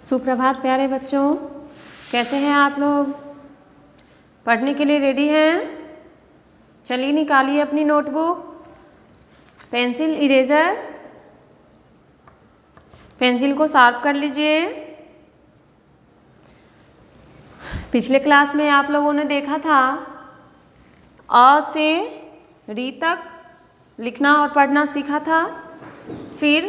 सुप्रभात प्यारे बच्चों, कैसे हैं आप लोग? पढ़ने के लिए रेडी हैं? चलिए निकालिए अपनी नोटबुक, पेंसिल, इरेज़र, पेंसिल को शार्प कर लीजिए। पिछले क्लास में आप लोगों ने देखा था अ से री तक लिखना और पढ़ना सीखा था। फिर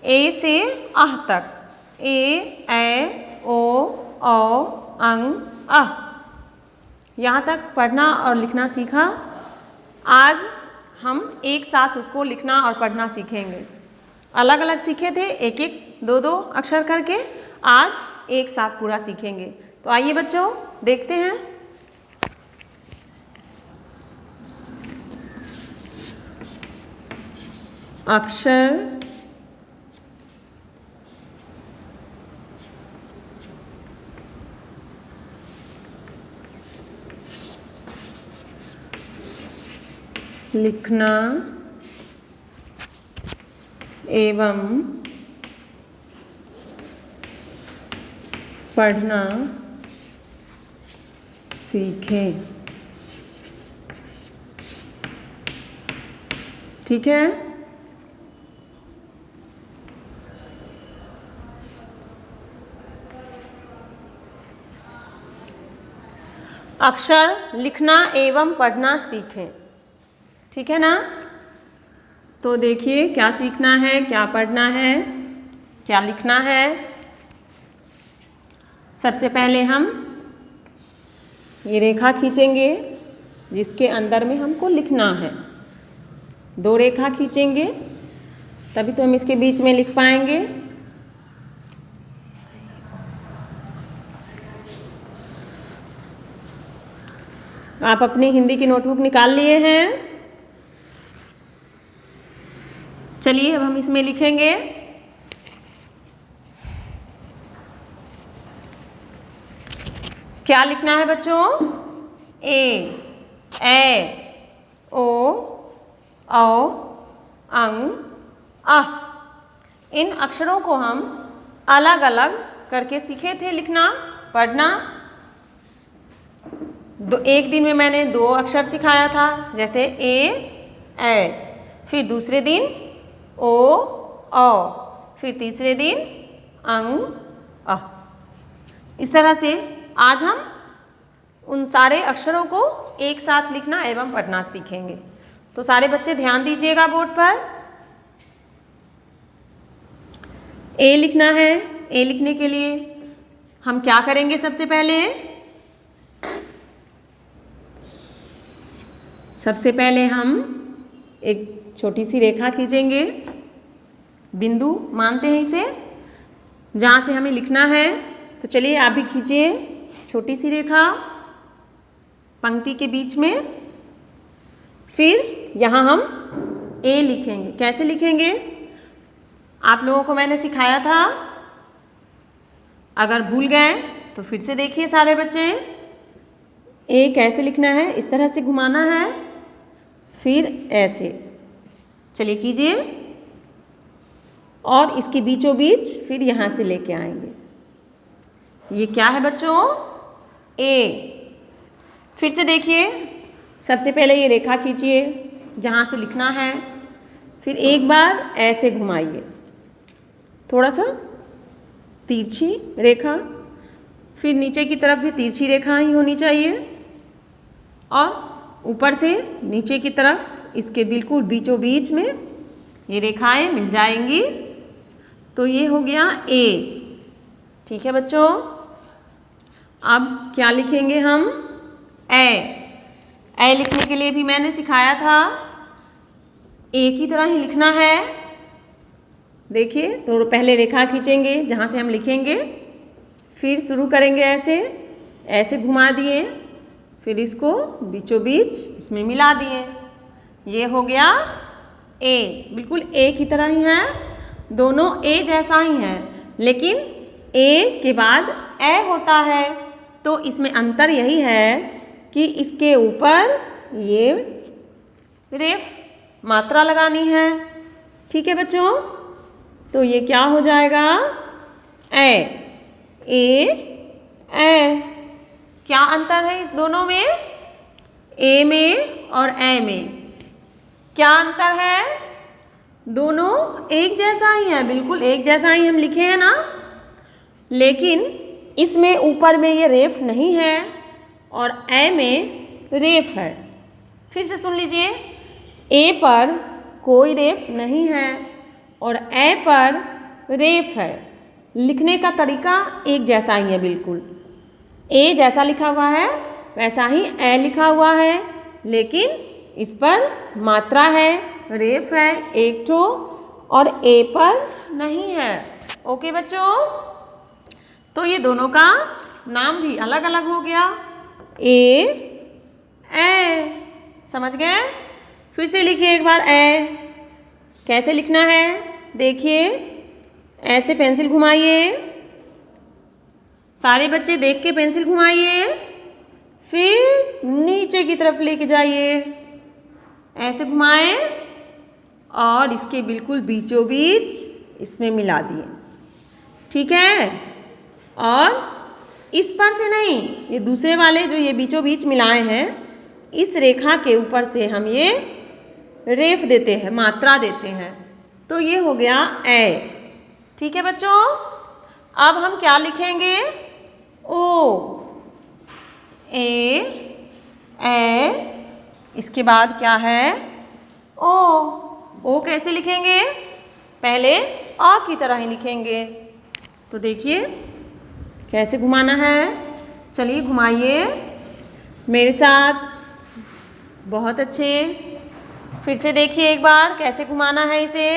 ए से आह तक, ए, ए, ओ, औ, अं, अह, यहाँ तक पढ़ना और लिखना सीखा। आज हम एक साथ उसको लिखना और पढ़ना सीखेंगे। अलग अलग सीखे थे, एक एक दो दो अक्षर करके, आज एक साथ पूरा सीखेंगे। तो आइए बच्चों देखते हैं। अक्षर लिखना एवं पढ़ना सीखें। ठीक है? अक्षर लिखना एवं पढ़ना सीखें। ठीक है ना? तो देखिए क्या सीखना है, क्या पढ़ना है, क्या लिखना है। सबसे पहले हम ये रेखा खींचेंगे जिसके अंदर में हमको लिखना है। दो रेखा खींचेंगे तभी तो हम इसके बीच में लिख पाएंगे। आप अपनी हिंदी की नोटबुक निकाल लिए हैं? चलिए अब हम इसमें लिखेंगे। क्या लिखना है बच्चों? ए, ओ, औ, अं, अह। इन अक्षरों को हम अलग अलग करके सीखे थे लिखना पढ़ना। एक दिन में मैंने दो अक्षर सिखाया था, जैसे ए, फिर दूसरे दिन ओ, औ, फिर तीसरे दिन अं, अह। इस तरह से आज हम उन सारे अक्षरों को एक साथ लिखना एवं पढ़ना सीखेंगे। तो सारे बच्चे ध्यान दीजिएगा बोर्ड पर। ए लिखना है। ए लिखने के लिए हम क्या करेंगे? सबसे पहले हम एक छोटी सी रेखा खींचेंगे, बिंदु मानते हैं इसे, जहाँ से हमें लिखना है। तो चलिए आप भी खींचिए छोटी सी रेखा पंक्ति के बीच में। फिर यहाँ हम ए लिखेंगे। कैसे लिखेंगे? आप लोगों को मैंने सिखाया था, अगर भूल गए तो फिर से देखिए सारे बच्चे। ए कैसे लिखना है? इस तरह से घुमाना है, फिर ऐसे। चलिए कीजिए। और इसके बीचों बीच फिर यहाँ से लेके आएंगे। ये क्या है बच्चों? ए। फिर से देखिए, सबसे पहले ये रेखा खींचिए जहाँ से लिखना है, फिर एक बार ऐसे घुमाइए, थोड़ा सा तिरछी रेखा, फिर नीचे की तरफ भी तिरछी रेखा ही होनी चाहिए, और ऊपर से नीचे की तरफ इसके बिल्कुल बीचों बीच में ये रेखाएं मिल जाएंगी। तो ये हो गया ए। ठीक है बच्चों? अब क्या लिखेंगे हम? ए लिखने के लिए भी मैंने सिखाया था, ए की तरह ही लिखना है। देखिए, तो पहले रेखा खींचेंगे जहाँ से हम लिखेंगे, फिर शुरू करेंगे ऐसे घुमा दिए, फिर इसको बीचों बीच इसमें मिला दिए। ये हो गया ए। बिल्कुल ए की तरह ही है, दोनों ए जैसा ही है, लेकिन ए के बाद ए होता है। तो इसमें अंतर यही है कि इसके ऊपर ये रेफ मात्रा लगानी है। ठीक है बच्चों? तो ये क्या हो जाएगा? ए। ए। क्या अंतर है इस दोनों में? ए में और ए में क्या अंतर है? दोनों एक जैसा ही है, बिल्कुल एक जैसा ही हम लिखे हैं ना, लेकिन इसमें ऊपर में ये रेफ नहीं है और ए में रेफ है। फिर से सुन लीजिए, ए पर कोई रेफ नहीं है और ए पर रेफ है। लिखने का तरीका एक जैसा ही है, बिल्कुल ए जैसा लिखा हुआ है वैसा ही ए लिखा हुआ है, लेकिन इस पर मात्रा है, रेफ है एक ठो और ए पर नहीं है। ओके बच्चों, तो ये दोनों का नाम भी अलग अलग हो गया, ए। समझ गए? फिर से लिखिए एक बार ए। कैसे लिखना है देखिए, ऐसे पेंसिल घुमाइए, सारे बच्चे देख के पेंसिल घुमाइए, फिर नीचे की तरफ लेके जाइए, ऐसे घुमाएं और इसके बिल्कुल बीचों बीच इसमें मिला दिए। ठीक है? और इस पर से नहीं, ये दूसरे वाले जो ये बीचों बीच मिलाए हैं, इस रेखा के ऊपर से हम ये रेफ देते हैं, मात्रा देते हैं, तो ये हो गया ए। ठीक है बच्चों, अब हम क्या लिखेंगे? ओ। ए। इसके बाद क्या है? ओ। ओ कैसे लिखेंगे? पहले अ की तरह ही लिखेंगे। तो देखिए कैसे घुमाना है, चलिए घुमाइए मेरे साथ। बहुत अच्छे। फिर से देखिए एक बार कैसे घुमाना है इसे।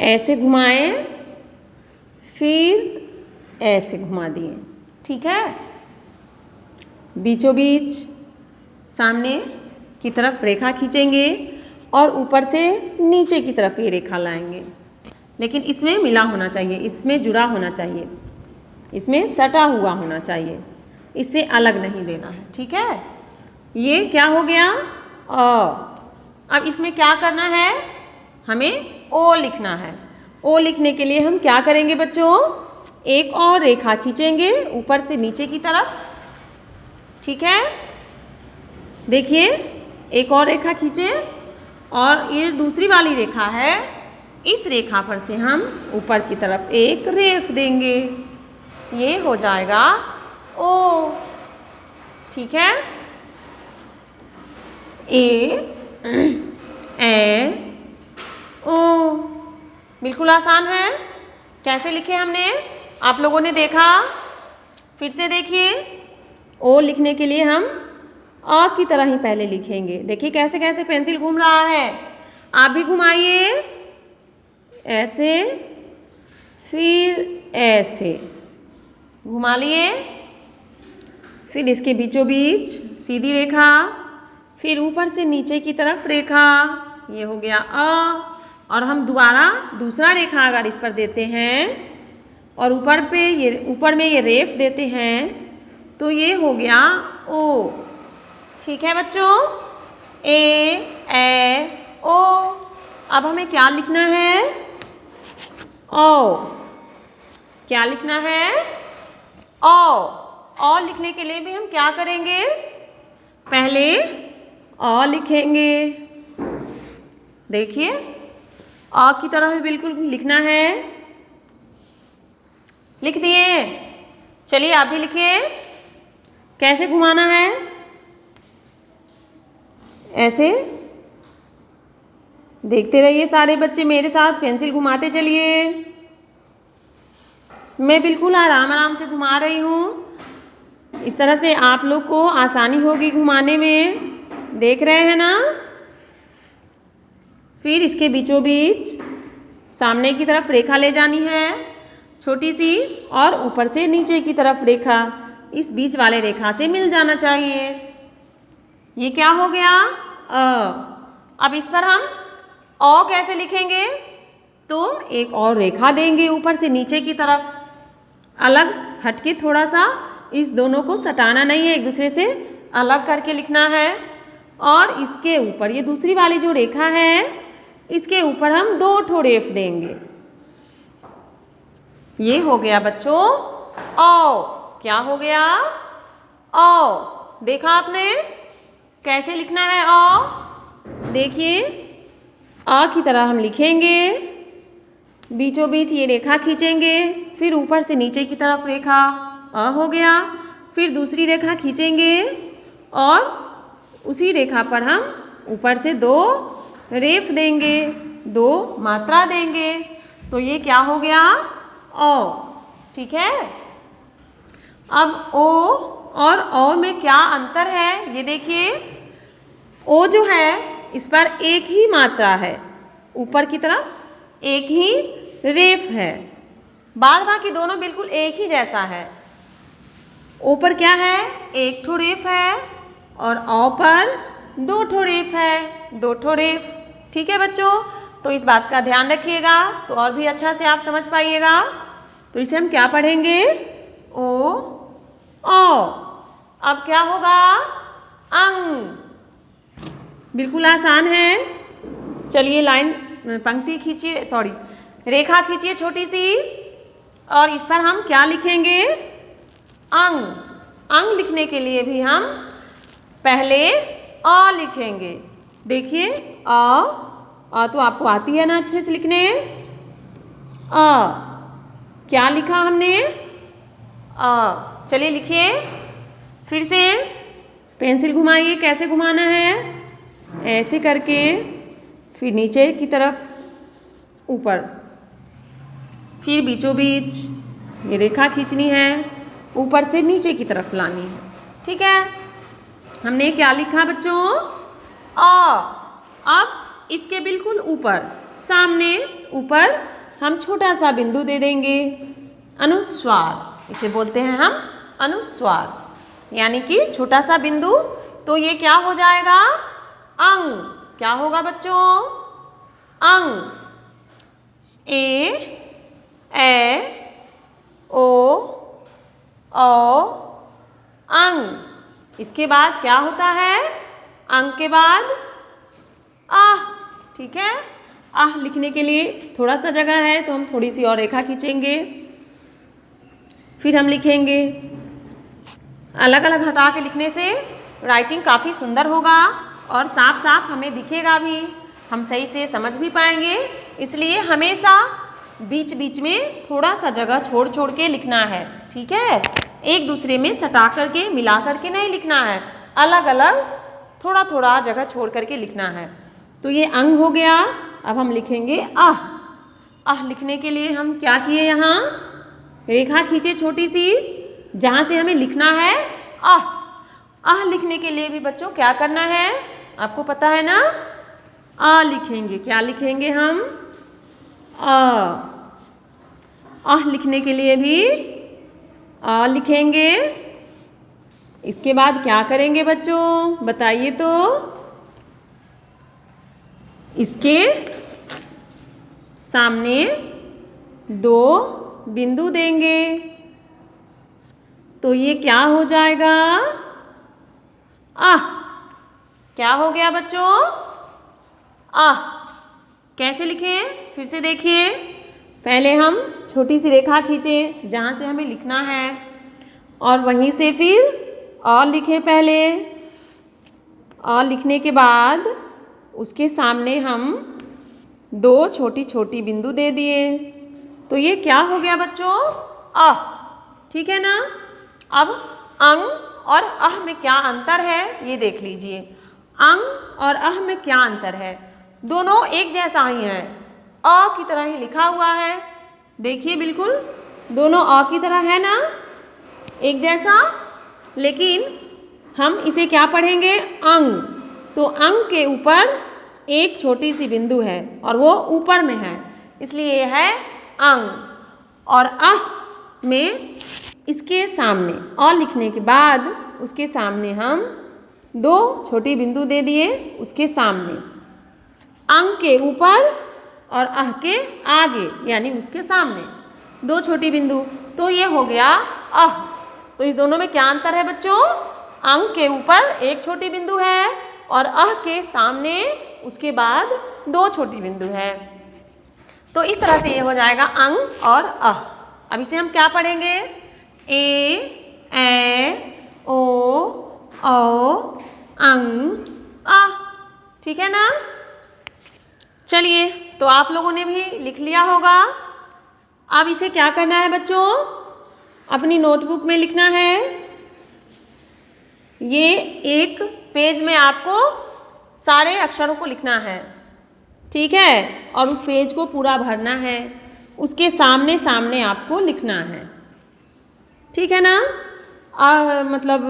ऐसे घुमाएं, फिर ऐसे घुमा दिए। ठीक है? बीचों बीच सामने की तरफ रेखा खींचेंगे और ऊपर से नीचे की तरफ ये रेखा लाएंगे, लेकिन इसमें मिला होना चाहिए, इसमें जुड़ा होना चाहिए, इसमें सटा हुआ होना चाहिए, इससे अलग नहीं देना है। ठीक है? ये क्या हो गया? अ। अब इसमें क्या करना है? हमें ओ लिखना है। ओ लिखने के लिए हम क्या करेंगे बच्चों? एक और रेखा खींचेंगे ऊपर से नीचे की तरफ। ठीक है? देखिए एक और रेखा खींचें और ये दूसरी वाली रेखा है, इस रेखा पर से हम ऊपर की तरफ एक रेफ देंगे, ये हो जाएगा ओ। ठीक है? ए ओ। बिल्कुल आसान है। कैसे लिखे हमने? आप लोगों ने देखा? फिर से देखिए, ओ लिखने के लिए हम अ की तरह ही पहले लिखेंगे। देखिए कैसे कैसे पेंसिल घूम रहा है, आप भी घुमाइए, ऐसे फिर ऐसे घुमा लिए, फिर इसके बीचों बीच सीधी रेखा, फिर ऊपर से नीचे की तरफ रेखा, ये हो गया अ। और हम दोबारा दूसरा रेखा अगर इस पर देते हैं और ऊपर में ये रेफ देते हैं तो ये हो गया ओ। ठीक है बच्चों? ए ओ। अब हमें क्या लिखना है? ओ। क्या लिखना है? ओ। ओ लिखने के लिए भी हम क्या करेंगे? पहले अ लिखेंगे। देखिए अ की तरह भी बिल्कुल लिखना है। लिख दिए? चलिए आप भी लिखिए। कैसे घुमाना है? ऐसे देखते रहिए सारे बच्चे मेरे साथ, पेंसिल घुमाते चलिए। मैं बिल्कुल आराम आराम से घुमा रही हूँ, इस तरह से आप लोग को आसानी होगी घुमाने में। देख रहे हैं ना? फिर इसके बीचों बीच सामने की तरफ रेखा ले जानी है छोटी सी, और ऊपर से नीचे की तरफ रेखा इस बीच वाले रेखा से मिल जाना चाहिए। ये क्या हो गया? अ। अब इस पर हम अ कैसे लिखेंगे? तो एक और रेखा देंगे ऊपर से नीचे की तरफ, अलग हटके थोड़ा सा, इस दोनों को सटाना नहीं है, एक दूसरे से अलग करके लिखना है। और इसके ऊपर ये दूसरी वाली जो रेखा है, इसके ऊपर हम दो ठो रेफ देंगे। ये हो गया बच्चों औ। क्या हो गया? औ। देखा आपने कैसे लिखना है औ? देखिए आ की तरह हम लिखेंगे, बीचों बीच ये रेखा खींचेंगे, फिर ऊपर से नीचे की तरफ रेखा, अ हो गया। फिर दूसरी रेखा खींचेंगे और उसी रेखा पर हम ऊपर से 2 रेफ देंगे, 2 मात्रा देंगे, तो ये क्या हो गया? औ। ठीक है। अब ओ और औ में क्या अंतर है ये देखिए। ओ जो है इस पर एक ही मात्रा है, ऊपर की तरफ एक ही रेफ है, बाद बाकी दोनों बिल्कुल एक ही जैसा है। ओ पर क्या है? एक ठो रेफ है और औ पर 2 ठो रेफ है, 2 ठो रेफ। ठीक है बच्चों, तो इस बात का ध्यान रखिएगा तो और भी अच्छा से आप समझ पाइएगा। तो इसे हम क्या पढ़ेंगे? ओ औ। अब क्या होगा? अंग। बिल्कुल आसान है। चलिए लाइन पंक्ति खींचिए, सॉरी रेखा खींचिए छोटी सी, और इस पर हम क्या लिखेंगे? अंग। अंग लिखने के लिए भी हम पहले अ लिखेंगे। देखिए अ तो आपको आती है ना अच्छे से लिखने। अ क्या लिखा हमने? अ। चलिए लिखिए फिर से, पेंसिल घुमाइए, कैसे घुमाना है? ऐसे करके, फिर नीचे की तरफ ऊपर, फिर बीचों बीच ये रेखा खींचनी है, ऊपर से नीचे की तरफ लानी है। ठीक है, हमने क्या लिखा बच्चों? अ। अब इसके बिल्कुल ऊपर, सामने ऊपर हम छोटा सा बिंदु दे देंगे, अनुस्वार, इसे बोलते हैं हम अनुस्वार, यानी कि छोटा सा बिंदु। तो ये क्या हो जाएगा? अंग। क्या होगा बच्चों? अंग। ए ओ अंग। इसके बाद क्या होता है? अंग के बाद आह। ठीक है, आह लिखने के लिए थोड़ा सा जगह है तो हम थोड़ी सी और रेखा खींचेंगे, फिर हम लिखेंगे। अलग अलग हटा के लिखने से राइटिंग काफ़ी सुंदर होगा और साफ साफ हमें दिखेगा भी, हम सही से समझ भी पाएंगे। इसलिए हमेशा बीच बीच में थोड़ा सा जगह छोड़ छोड़ के लिखना है। ठीक है, एक दूसरे में सटा करके मिला करके नहीं लिखना है, अलग अलग थोड़ा थोड़ा जगह छोड़ करके लिखना है। तो ये अंग हो गया। अब हम लिखेंगे आह। आह लिखने के लिए हम क्या किए? यहाँ रेखा खींचे छोटी सी, जहाँ से हमें लिखना है आह। आह लिखने के लिए भी बच्चों क्या करना है? आपको पता है ना? आ लिखेंगे। क्या लिखेंगे हम? आ। आह लिखने के लिए भी आ लिखेंगे। इसके बाद क्या करेंगे बच्चों, बताइए तो? इसके सामने 2 बिंदु देंगे, तो ये क्या हो जाएगा? आह। क्या हो गया बच्चों? आह। कैसे लिखें? फिर से देखिए, पहले हम छोटी सी रेखा खींचे जहाँ से हमें लिखना है, और वहीं से फिर अ लिखें पहले। अ लिखने के बाद उसके सामने हम 2 छोटी छोटी बिंदु दे दिए, तो ये क्या हो गया बच्चों? आह। ठीक है ना? अब अंग और अह में क्या अंतर है ये देख लीजिए। अंग और अह में क्या अंतर है? दोनों एक जैसा ही है, अ की तरह ही लिखा हुआ है। देखिए बिल्कुल दोनों अ की तरह है ना, एक जैसा। लेकिन हम इसे क्या पढ़ेंगे? अंग। तो अंग के ऊपर एक छोटी सी बिंदु है और वो ऊपर में है, इसलिए यह है अंग। और अह में इसके सामने अ लिखने के बाद उसके सामने हम 2 छोटी बिंदु दे दिए, उसके सामने अंग के ऊपर और अह के आगे, यानी उसके सामने 2 छोटी बिंदु, तो ये हो गया अह। तो इस दोनों में क्या अंतर है बच्चों? अंग के ऊपर एक छोटी बिंदु है और अह के सामने उसके बाद 2 छोटी बिंदु है। तो इस तरह से ये हो जाएगा अंग और अह। अब इसे हम क्या पढ़ेंगे? ए ओ अंग आ। ठीक है ना? चलिए, तो आप लोगों ने भी लिख लिया होगा। अब इसे क्या करना है बच्चों? अपनी नोटबुक में लिखना है। ये एक पेज में आपको सारे अक्षरों को लिखना है, ठीक है? और उस पेज को पूरा भरना है, उसके सामने सामने आपको लिखना है, ठीक है ना? मतलब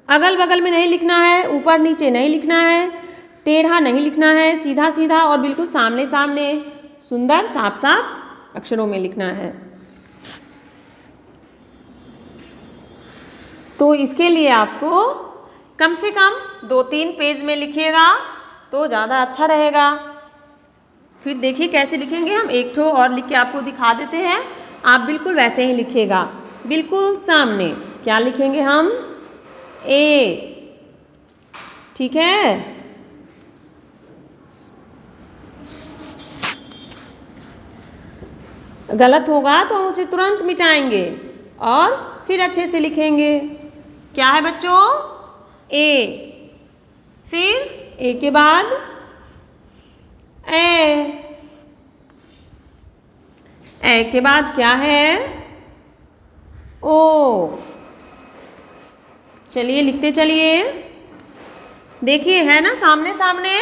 अगल बगल में नहीं लिखना है, ऊपर नीचे नहीं लिखना है, टेढ़ा नहीं लिखना है, सीधा सीधा और बिल्कुल सामने सामने सुंदर साफ साफ अक्षरों में लिखना है। तो इसके लिए आपको कम से कम 2-3 पेज में लिखिएगा तो ज़्यादा अच्छा रहेगा। फिर देखिए कैसे लिखेंगे हम। एक ठो और लिख के आपको दिखा देते हैं, आप बिल्कुल वैसे ही लिखिएगा। बिल्कुल सामने क्या लिखेंगे हम? ए, ठीक है? गलत होगा तो हम उसे तुरंत मिटाएंगे और फिर अच्छे से लिखेंगे। क्या है बच्चों? ए, फिर ए के बाद ए के बाद क्या है? ओ। चलिए लिखते चलिए। देखिए है ना सामने सामने,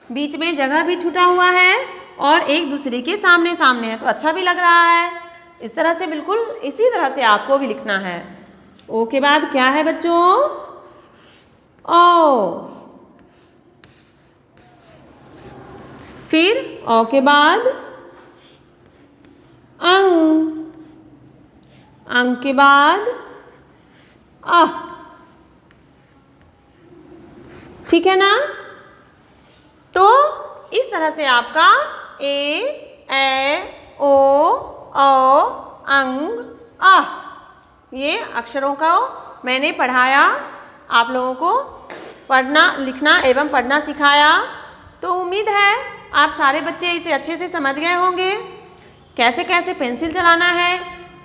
बीच में जगह भी छूटा हुआ है और एक दूसरे के सामने सामने है, तो अच्छा भी लग रहा है। इस तरह से बिल्कुल इसी तरह से आपको भी लिखना है। ओ के बाद क्या है बच्चों? ओ। फिर औ के बाद अंग, अंग के बाद अ। ठीक है ना? तो इस तरह से आपका ए ओ अंग आ, ये अक्षरों को मैंने पढ़ाया, आप लोगों को पढ़ना लिखना एवं पढ़ना सिखाया। तो उम्मीद है आप सारे बच्चे इसे अच्छे से समझ गए होंगे। कैसे कैसे पेंसिल चलाना है,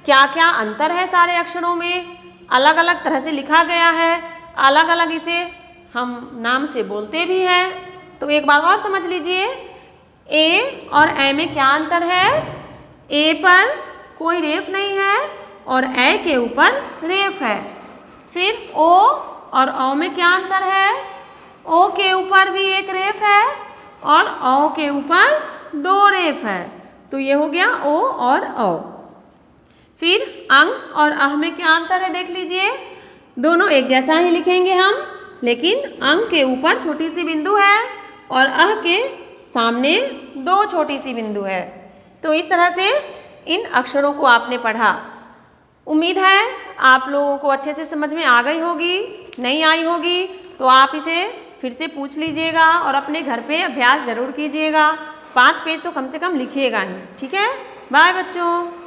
क्या क्या अंतर है सारे अक्षरों में, अलग अलग तरह से लिखा गया है, अलग अलग इसे हम नाम से बोलते भी हैं। तो एक बार और समझ लीजिए, ए और ए में क्या अंतर है? ए पर कोई रेफ नहीं है और ए के ऊपर रेफ है। फिर ओ और औ में क्या अंतर है? ओ के ऊपर भी एक रेफ है और औ के ऊपर 2 रेफ है। तो ये हो गया ओ और औ। फिर अंग और अह में क्या अंतर है देख लीजिए। दोनों एक जैसा ही लिखेंगे हम, लेकिन अंग के ऊपर छोटी सी बिंदु है और अह के सामने 2 छोटी सी बिंदु है। तो इस तरह से इन अक्षरों को आपने पढ़ा। उम्मीद है आप लोगों को अच्छे से समझ में आ गई होगी। नहीं आई होगी तो आप इसे फिर से पूछ लीजिएगा और अपने घर पे अभ्यास ज़रूर कीजिएगा। 5 पेज तो कम से कम लिखिएगा ही। ठीक है? बाय बच्चों।